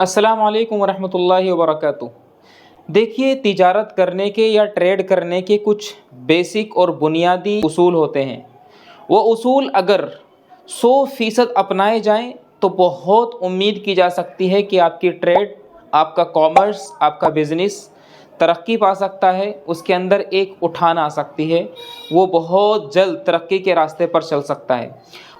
अस्सलाम वालेकुम वरहमतुल्लाहि वबरकातुह। देखिए, तिजारत करने के या ट्रेड करने के कुछ बेसिक और बुनियादी उसूल होते हैं। वो उसूल अगर 100% अपनाए जाएं तो बहुत उम्मीद की जा सकती है कि आपकी ट्रेड, आपका कॉमर्स, आपका बिज़नेस तरक्की पा सकता है, उसके अंदर एक उठान आ सकती है, वो बहुत जल्द तरक्की के रास्ते पर चल सकता है।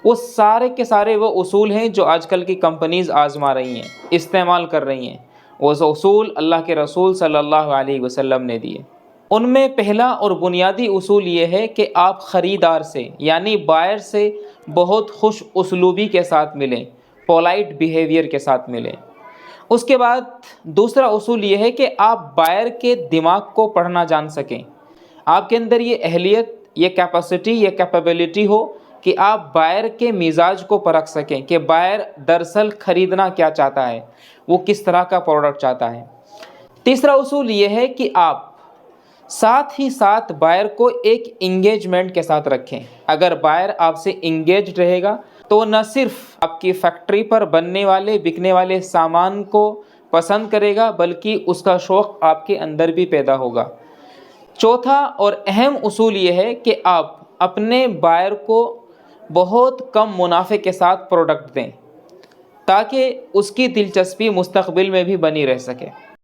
वो सारे के सारे वो उसूल हैं जो आजकल की कंपनीज़ आज़मा रही हैं, इस्तेमाल कर रही हैं। वो उसूल अल्लाह के रसूल सल्लल्लाहु अलैहि वसल्लम ने दिए। उनमें पहला और बुनियादी उसूल ये है कि आप ख़रीदार से यानी बायर से बहुत खुश उसलूबी के साथ मिलें, पोलाइट बिहेवियर के साथ मिलें। उसके बाद दूसरा उसूल ये है कि आप बायर के दिमाग को पढ़ना जान सकें। आपके अंदर ये अहलियत, ये कैपेसिटी, ये कैपेबिलिटी हो कि आप बायर के मिजाज को परख सकें कि बायर दरअसल ख़रीदना क्या चाहता है, वो किस तरह का प्रोडक्ट चाहता है। तीसरा उसूल ये है कि आप साथ ही साथ बायर को एक इंगेजमेंट के साथ रखें। अगर बायर आपसे इंगेज रहेगा तो न सिर्फ आपकी फैक्ट्री पर बनने वाले, बिकने वाले सामान को पसंद करेगा, बल्कि उसका शौक़ आपके अंदर भी पैदा होगा। चौथा और अहम उसूल ये है कि आप अपने बायर को बहुत कम मुनाफे के साथ प्रोडक्ट दें ताकि उसकी दिलचस्पी मुस्तक़बिल में भी बनी रह सके।